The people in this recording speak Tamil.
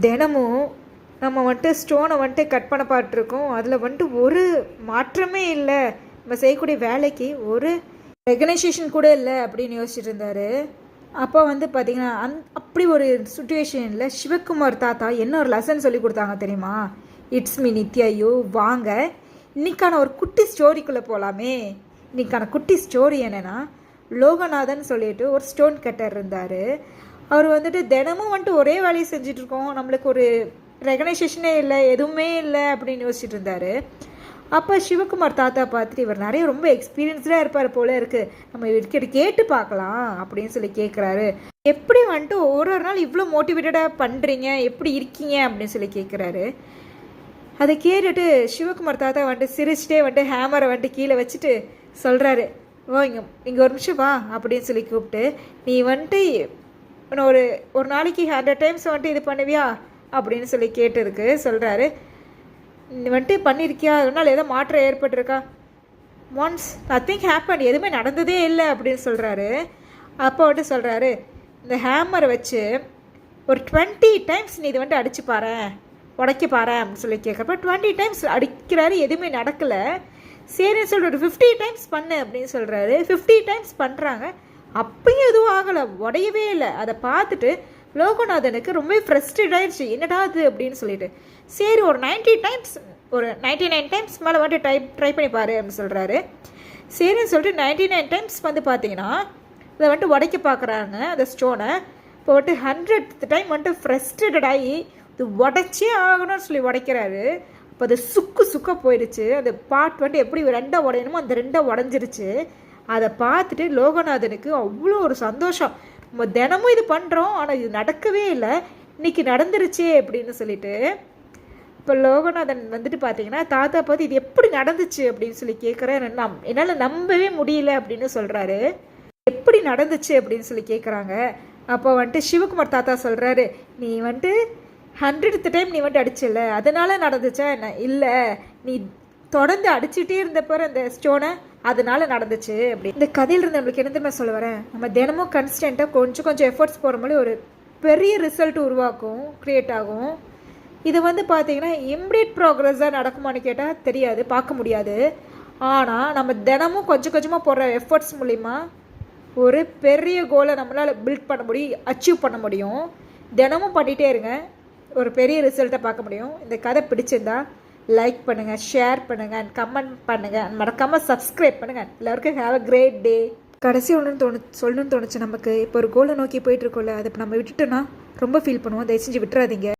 தினமும் நம்ம வந்துட்டு ஸ்டோனை வந்துட்டு கட் பண்ண பார்த்துருக்கோம். அதில் வந்துட்டு ஒரு மாற்றமே இல்லை, நம்ம செய்யக்கூடிய வேலைக்கு ஒரு ரெகனைசேஷன் கூட இல்லை அப்படின்னு யோசிச்சுட்டு இருந்தார். அப்போ வந்து பார்த்திங்கன்னா அப்படி ஒரு சுச்சுவேஷனில் சிவகுமார் தாத்தா என்ன ஒரு லெசன் சொல்லி கொடுத்தாங்க தெரியுமா? இட்ஸ் மீ நித்யாயோ, வாங்க இன்றைக்கான ஒரு குட்டி ஸ்டோரிக்குள்ளே போகலாமே. இன்றைக்கான குட்டி ஸ்டோரி என்னென்னா, லோகநாதன் சொல்லிட்டு ஒரு ஸ்டோன் கட்டர் இருந்தார். அவர் வந்துட்டு தினமும் வந்துட்டு ஒரே வேலையை செஞ்சிட்ருக்கோம், நம்மளுக்கு ஒரு ரெகனைசேஷனே இல்லை, எதுவுமே இல்லை அப்படின்னு யோசிச்சுட்டு இருந்தார். அப்போ சிவகுமார் தாத்தா பார்த்துட்டு, இவர் நிறைய ரொம்ப எக்ஸ்பீரியன்ஸ்டாக இருப்பார் போல இருக்குது, நம்ம இவர்கிட்ட கேட்டு பார்க்கலாம் அப்படின்னு சொல்லி கேட்குறாரு. எப்படி வந்துட்டு ஒரு நாள் இவ்வளோ மோட்டிவேட்டடாக பண்ணுறீங்க, எப்படி இருக்கீங்க அப்படின்னு சொல்லி கேட்குறாரு. அதை கேட்டுட்டு சிவகுமார் தாத்தா வந்துட்டு சிரிச்சிட்டே வந்துட்டு ஹேமரை வந்துட்டு கீழே வச்சுட்டு சொல்கிறாரு, ஓ இங்கே ஒரு நிமிஷம் வா அப்படின்னு சொல்லி கூப்பிட்டு, நீ வந்துட்டு ஒரு நாளைக்கு 100 டைம்ஸ் வந்துட்டு இது பண்ணுவியா அப்படின்னு சொல்லி கேட்டதுக்கு சொல்கிறாரு, நீ வந்துட்டு பண்ணியிருக்கியா, அதனால் ஏதோ மாற்றம் ஏற்பட்டிருக்கா? ஒன்ஸ் நத்திங் ஹேப்பன், எதுவுமே நடந்ததே இல்லை அப்படின்னு சொல்கிறாரு. அப்போ வந்துட்டு சொல்கிறாரு, இந்த ஹேமரை வச்சு ஒரு 20 டைம்ஸ் நீ இது வந்துட்டு அடிச்சு பாரு, உடைக்க பாரு அப்படின்னு சொல்லி கேட்குறப்ப 20 டைம்ஸ் அடிக்கிறாரு, எதுவுமே நடக்கலை. சரின்னு சொல்லிட்டு ஒரு 50 டைம்ஸ் பண்ணு அப்படின்னு சொல்கிறாரு. 50 டைம்ஸ் பண்ணுறாங்க, அப்பயும் எதுவும் ஆகலை, உடையவே இல்லை. அதை பார்த்துட்டு லோகநாதனுக்கு ரொம்ப ஃப்ரஸ்ட்ரேட் ஆயிடுச்சு, என்னடா அது அப்படின்னு சொல்லிட்டு. சரி ஒரு 90 டைம்ஸ், ஒரு 99 டைம்ஸ் மேலே வந்துட்டு ட்ரை பண்ணி பாரு அப்படின்னு சொல்கிறாரு. சரின்னு சொல்லிட்டு 99 டைம்ஸ் வந்து பார்த்தீங்கன்னா இதை வந்துட்டு உடைக்க பார்க்குறாங்க அந்த ஸ்டோனை. இப்போ வந்துட்டு 100th டைம் வந்துட்டு ஃப்ரஸ்ட்ரேட்டட் ஆகி இது உடைச்சே ஆகணும்னு சொல்லி உடைக்கிறாரு. இப்போ அது சுக்காக போயிடுச்சு. அந்த பாட் வந்துட்டு எப்படி 2 உடையணுமோ அந்த 2 உடஞ்சிருச்சு. அதை பார்த்துட்டு லோகநாதனுக்கு அவ்வளோ ஒரு சந்தோஷம், நம்ம தினமும் இது பண்ணுறோம் ஆனால் இது நடக்கவே இல்லை, இன்றைக்கி நடந்துருச்சே அப்படின்னு சொல்லிட்டு. இப்போ லோகநாதன் வந்துட்டு பார்த்தீங்கன்னா தாத்தா பார்த்து இது எப்படி நடந்துச்சு அப்படின்னு சொல்லி கேட்குறேன். என்னால் நம்பவே முடியல அப்படின்னு சொல்கிறாரு. எப்படி நடந்துச்சு அப்படின்னு சொல்லி கேட்குறாங்க. அப்போ வந்துட்டு சிவகுமார் தாத்தா சொல்கிறாரு, நீ வந்துட்டு 100th டைம் நீ வந்துட்டு அடிச்சில்ல, அதனால நடந்துச்சா என்ன? இல்லை, நீ தொடர்ந்து அடிச்சுட்டே இருந்தப்போ அந்த ஸ்டோனை, அதனால நடந்துச்சு அப்படி. இந்த கதையில் இருந்து நம்மளுக்கு என்ன தெரியுமா சொல்ல வரேன், நம்ம தினமும் கன்ஸ்டண்ட்டாக கொஞ்சம் எஃபர்ட்ஸ் போகிற மாதிரி ஒரு பெரிய ரிசல்ட் உருவாக்கும், க்ரியேட் ஆகும். இது வந்து பார்த்திங்கன்னா இம்மிடியட் ப்ராக்ரஸாக நடக்குமான்னு கேட்டால் தெரியாது, பார்க்க முடியாது. ஆனால் நம்ம தினமும் கொஞ்சமாக போடுற எஃபர்ட்ஸ் மூலிமா ஒரு பெரிய கோலை நம்மளால் பில்ட் பண்ண முடியும், அச்சீவ் பண்ண முடியும். தினமும் பண்ணிகிட்டே இருங்க, ஒரு பெரிய ரிசல்ட்டை பார்க்க முடியும். இந்த கதை பிடிச்சிருந்தா லைக் பண்ணுங்கள், ஷேர் பண்ணுங்கள், கமெண்ட் பண்ணுங்கள், மறக்காமல் சப்ஸ்கிரைப் பண்ணுங்கள். எல்லாருக்கும் ஹேவ் அ கிரேட் டே. கடைசி சொல்லணும்னு தோணுச்சு நமக்கு. இப்போ ஒரு கோலை நோக்கி போயிட்டுருக்கோம்ல, அதை இப்போ நம்ம விட்டுட்டோன்னா ரொம்ப ஃபீல் பண்ணுவோம். தயவு செஞ்சு விட்டுறாதீங்க.